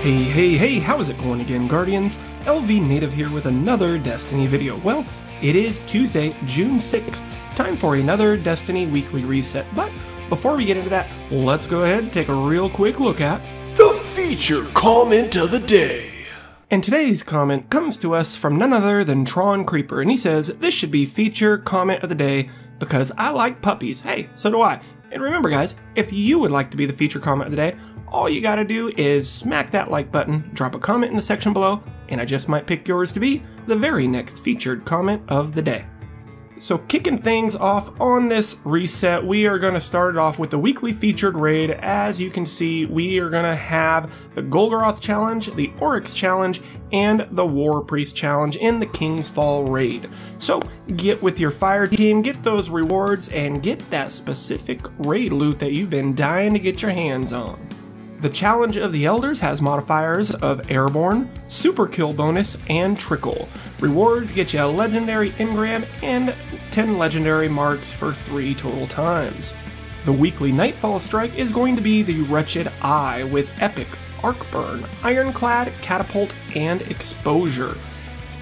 Hey, how is it going again, Guardians? LVnative here with another Destiny video. Well, it is Tuesday, June 6th, time for another Destiny weekly reset. But before we get into that, let's go ahead and take a real quick look at the feature comment of the day. And today's comment comes to us from none other than Tron Creeper, and he says, this should be feature comment of the day because I like puppies. Hey, so do I. And remember guys, if you would like to be the feature comment of the day, all you gotta do is smack that like button, drop a comment in the section below, and I just might pick yours to be the very next featured comment of the day. So kicking things off on this reset, we are going to start it off with the weekly featured raid. As you can see, we are going to have the Golgoroth challenge, the Oryx challenge, and the War Priest challenge in the King's Fall raid. So get with your fire team, get those rewards, and get that specific raid loot that you've been dying to get your hands on. The Challenge of the Elders has modifiers of Airborne, Super Kill Bonus, and Trickle. Rewards get you a Legendary Engram and 10 Legendary Marks for 3 total times. The weekly Nightfall Strike is going to be the Wretched Eye with Epic, Arcburn, Ironclad, Catapult, and Exposure.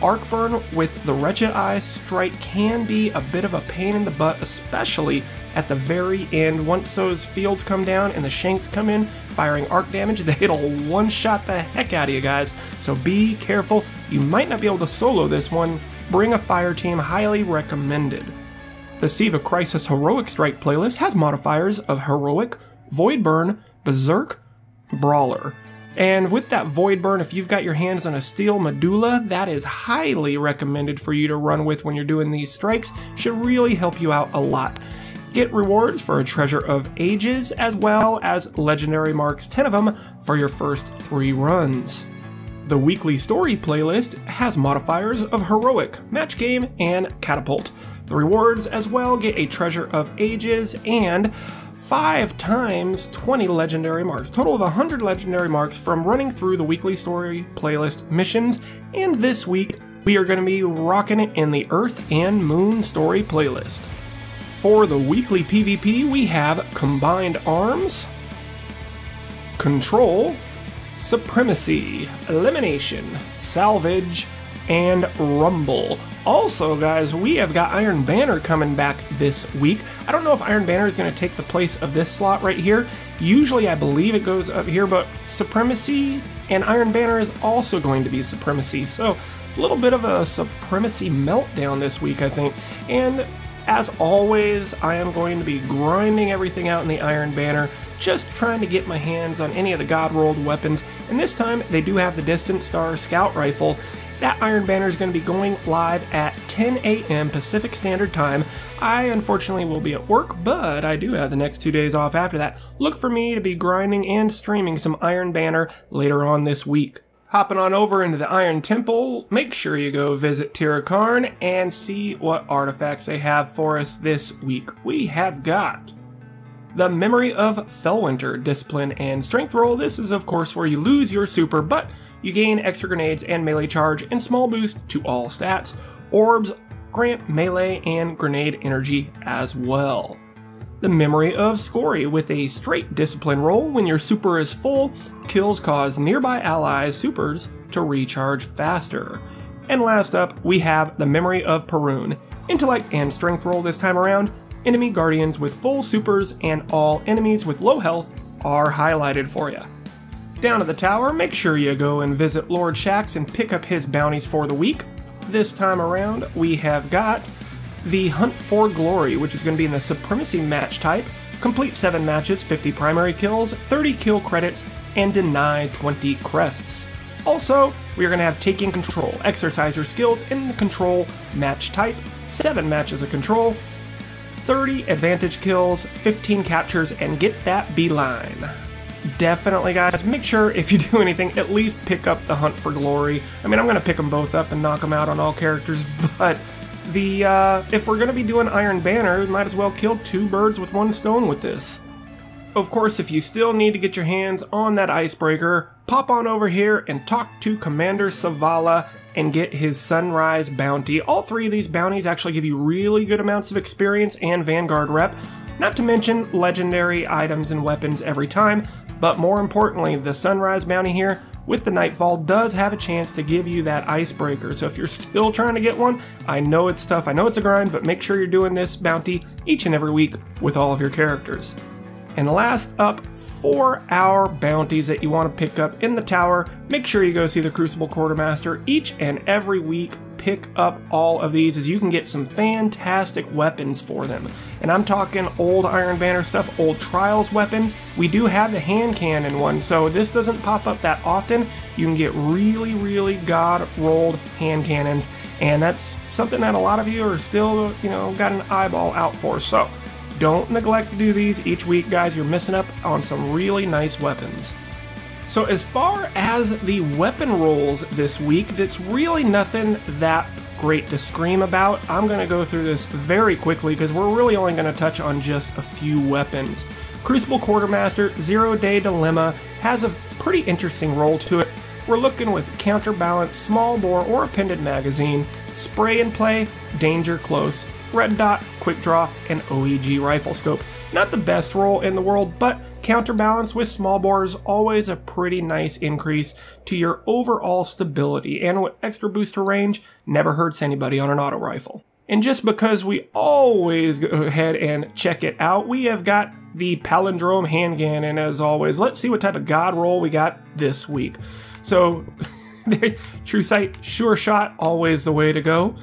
Arcburn with the Wretched Eye strike can be a bit of a pain in the butt, especially at the very end. Once those fields come down and the shanks come in, firing arc damage, it'll one-shot the heck out of you guys. So be careful, you might not be able to solo this one. Bring a fire team, highly recommended. The Siva Crisis Heroic Strike playlist has modifiers of Heroic, Void Burn, Berserk, Brawler. And with that Void Burn, if you've got your hands on a Steel Medulla, that is highly recommended for you to run with when you're doing these strikes. Should really help you out a lot. Get rewards for a Treasure of Ages, as well as Legendary Marks, 10 of them, for your first 3 runs. The weekly story playlist has modifiers of Heroic, Match Game, and Catapult. The rewards as well get a Treasure of Ages and 5 times 20 legendary marks, total of 100 legendary marks from running through the weekly story playlist missions, and this week we are going to be rocking it in the Earth and Moon story playlist. For the weekly PvP we have Combined Arms, Control, Supremacy, Elimination, Salvage, and Rumble. Also guys, we have got Iron Banner coming back this week. I don't know if Iron Banner is going to take the place of this slot right here. Usually I believe it goes up here, but Supremacy and Iron Banner is also going to be Supremacy. So a little bit of a Supremacy meltdown this week, I think. And as always, I am going to be grinding everything out in the Iron Banner, just trying to get my hands on any of the God-rolled weapons. And this time, they do have the Distant Star Scout Rifle. That Iron Banner is going to be going live at 10 a.m. Pacific Standard Time. I unfortunately will be at work, but I do have the next 2 days off after that. Look for me to be grinding and streaming some Iron Banner later on this week. Hopping on over into the Iron Temple, make sure you go visit Tirakarn and see what artifacts they have for us this week. We have got the Memory of Fellwinter, Discipline, and Strength roll. This is of course where you lose your super, but you gain extra grenades and melee charge and small boost to all stats. Orbs grant melee and grenade energy as well. The Memory of Scory with a straight discipline roll. When your super is full, kills cause nearby allies' supers to recharge faster. And last up, we have the Memory of Perun. Intellect and strength roll this time around. Enemy guardians with full supers and all enemies with low health are highlighted for you. Down at the tower, make sure you go and visit Lord Shaxx and pick up his bounties for the week. This time around, we have got the Hunt for Glory, which is going to be in the Supremacy match type. Complete 7 matches, 50 primary kills, 30 kill credits, and deny 20 crests. Also, we are going to have Taking Control. Exercise your skills in the Control match type. 7 matches of Control, 30 advantage kills, 15 captures, and get that beeline. Definitely guys, make sure if you do anything, at least pick up the Hunt for Glory. I mean, I'm going to pick them both up and knock them out on all characters, but if we're going to be doing Iron Banner, we might as well kill 2 birds with 1 stone with this. Of course, if you still need to get your hands on that Icebreaker, pop on over here and talk to Commander Savala and get his Sunrise bounty. All 3 of these bounties actually give you really good amounts of experience and Vanguard rep. Not to mention legendary items and weapons every time, but more importantly, the Sunrise bounty here with the Nightfall does have a chance to give you that icebreaker. So if you're still trying to get one, I know it's tough, I know it's a grind, but make sure you're doing this bounty each and every week with all of your characters. And last up, 4-hour bounties that you want to pick up in the tower. Make sure you go see the Crucible Quartermaster each and every week. Pick up all of these as you can get some fantastic weapons for them. And I'm talking old Iron Banner stuff, old Trials weapons. We do have the hand cannon one, so this doesn't pop up that often. You can get really god rolled hand cannons, and that's something that a lot of you are still, got an eyeball out for. So don't neglect to do these each week, guys. You're missing up on some really nice weapons. So as far as the weapon rolls this week, that's really nothing that great to scream about. I'm going to go through this very quickly because we're really only going to touch on just a few weapons. Crucible Quartermaster, 0-Day Dilemma, has a pretty interesting roll to it. We're looking with Counterbalance, Small Bore, or Appended Magazine, Spray and Play, Danger Close, Red Dot, Quick Draw, and OEG Rifle Scope. Not the best roll in the world, but Counterbalance with Small Bore is always a pretty nice increase to your overall stability, and with extra booster range, never hurts anybody on an auto rifle. And just because we always go ahead and check it out, we have got the Palindrome hand cannon as always. Let's see what type of god roll we got this week. So, True Sight, Sure Shot, always the way to go.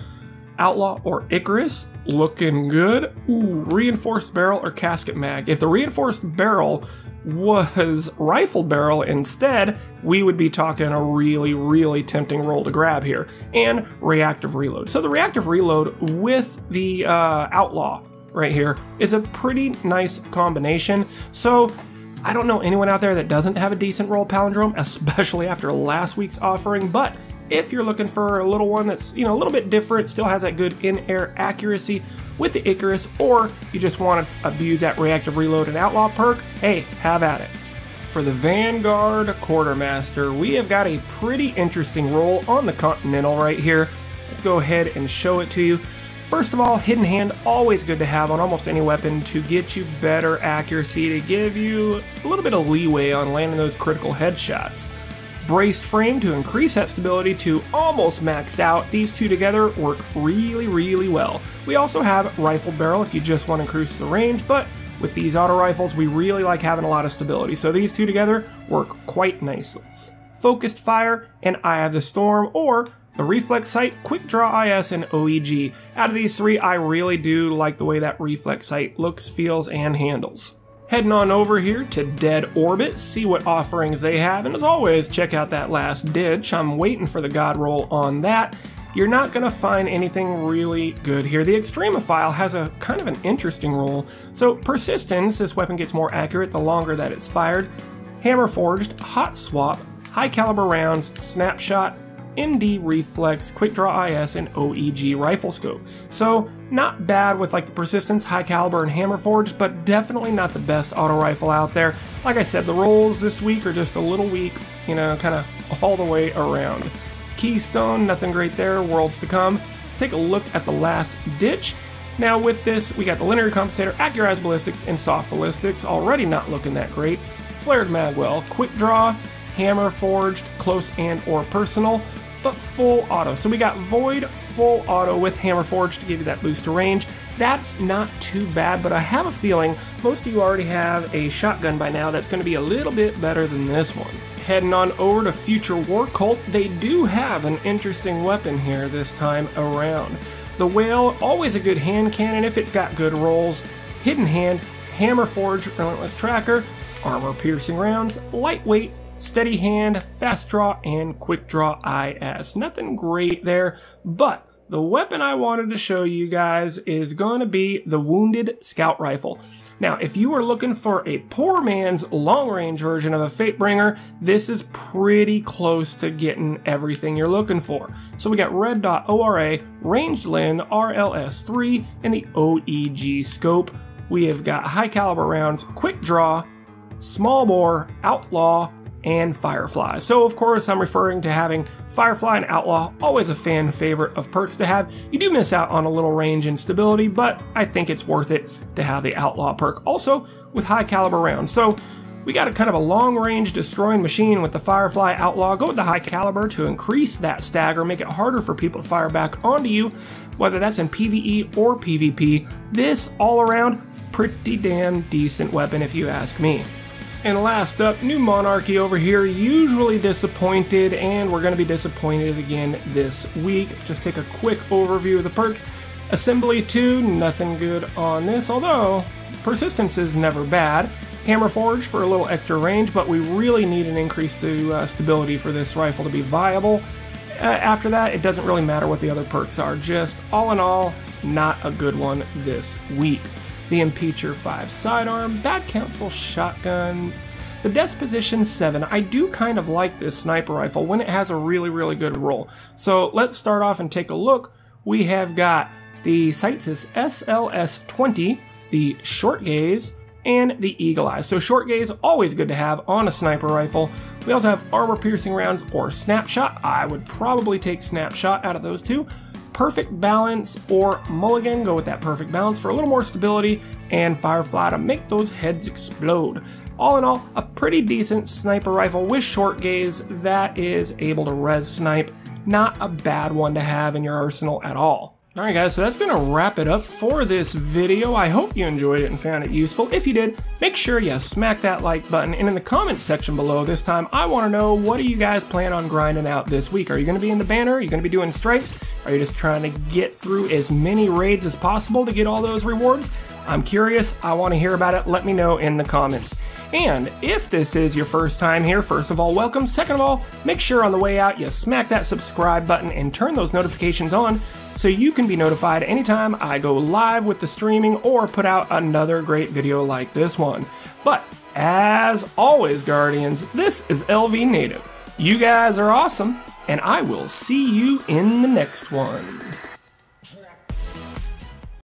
Outlaw or Icarus, looking good. Ooh, Reinforced Barrel or Casket Mag. If the Reinforced Barrel was Rifle Barrel instead, we would be talking a really tempting roll to grab here. And Reactive Reload. So the Reactive Reload with the Outlaw right here is a pretty nice combination. So I don't know anyone out there that doesn't have a decent roll Palindrome, especially after last week's offering, but if you're looking for a little one that's, a little bit different, still has that good in-air accuracy with the Icarus, or you just want to abuse that Reactive Reload and Outlaw perk, hey, have at it. For the Vanguard Quartermaster, we have got a pretty interesting roll on the Continental right here. Let's go ahead and show it to you. First of all, Hidden Hand, always good to have on almost any weapon to get you better accuracy, to give you a little bit of leeway on landing those critical headshots. Braced Frame to increase that stability to almost maxed out. These two together work really well. We also have Rifle Barrel if you just want to increase the range, but with these auto rifles, we really like having a lot of stability, so these two together work quite nicely. Focused Fire and Eye of the Storm, or the Reflex Sight, Quick Draw IS, and OEG. Out of these three, I really do like the way that Reflex Sight looks, feels, and handles. Heading on over here to Dead Orbit, see what offerings they have, and as always, check out that last ditch. I'm waiting for the god roll on that. You're not going to find anything really good here. The Extremophile has a kind of an interesting roll. So Persistence, this weapon gets more accurate the longer that it's fired. Hammer Forged, Hot Swap, High Caliber Rounds, Snapshot, MD Reflex, Quick Draw IS, and OEG Rifle Scope. So not bad with like the Persistence, High Caliber, and Hammer Forged, but definitely not the best auto rifle out there. Like I said, the rolls this week are just a little weak, kind of all the way around. Keystone, nothing great there, worlds to come. Let's take a look at the last ditch. Now with this, we got the Linear Compensator, Accurized Ballistics, and Soft Ballistics, already not looking that great. Flared Magwell, Quick Draw, Hammer Forged, Close and or Personal, but full auto. So we got Void full auto with Hammer Forged to give you that boost to range. That's not too bad, but I have a feeling most of you already have a shotgun by now that's going to be a little bit better than this one. Heading on over to Future War Cult, they do have an interesting weapon here this time around. The Whale, always a good hand cannon if it's got good rolls. Hidden Hand, Hammer Forged, Relentless Tracker, Armor Piercing Rounds, Lightweight, Steady Hand, Fast Draw, and Quick Draw IS. Nothing great there, but the weapon I wanted to show you guys is going to be the Wounded Scout Rifle. Now, if you are looking for a poor man's long-range version of a Fatebringer, this is pretty close to getting everything you're looking for. So we got Red Dot ORA, Ranged Lin, RLS3, and the OEG Scope. We have got High Caliber Rounds, Quick Draw, Small Bore, Outlaw, and Firefly. So of course I'm referring to having Firefly and Outlaw, always a fan favorite of perks to have. You do miss out on a little range and stability, but I think it's worth it to have the Outlaw perk. Also with High Caliber Rounds. So We got a kind of a long-range destroying machine with the Firefly Outlaw. Go with the high caliber to increase that stagger, make it harder for people to fire back onto you, whether that's in PvE or PvP. This all-around pretty damn decent weapon if you ask me. And last up, New Monarchy over here, usually disappointed, and we're going to be disappointed again this week. Just take a quick overview of the perks. Assembly 2, nothing good on this, although persistence is never bad. Hammer Forge for a little extra range, but we really need an increase to stability for this rifle to be viable. After that, it doesn't really matter what the other perks are. Just all in all, not a good one this week. The Impeacher 5 Sidearm, Bad Counsel Shotgun, the Disposition 7. I do kind of like this sniper rifle when it has a really good roll. So let's start off and take a look. We have got the Sightsys SLS-20, the Short Gaze, and the Eagle Eye. So Short Gaze, always good to have on a sniper rifle. We also have Armor Piercing Rounds or Snapshot. I would probably take Snapshot out of those two. Perfect Balance or Mulligan, go with that Perfect Balance for a little more stability, and Firefly to make those heads explode. All in all, a pretty decent sniper rifle with Short Gaze that is able to res snipe. Not a bad one to have in your arsenal at all. Alright guys, so that's going to wrap it up for this video. I hope you enjoyed it and found it useful. If you did, make sure you smack that like button, and in the comments section below this time, I want to know, what do you guys plan on grinding out this week? Are you going to be in the banner? Are you going to be doing stripes? Are you just trying to get through as many raids as possible to get all those rewards? I'm curious, I want to hear about it, let me know in the comments. And if this is your first time here, first of all, welcome. Second of all, make sure on the way out you smack that subscribe button and turn those notifications on so you can be notified anytime I go live with the streaming or put out another great video like this one. But as always, Guardians, this is LVnative. You guys are awesome, and I will see you in the next one.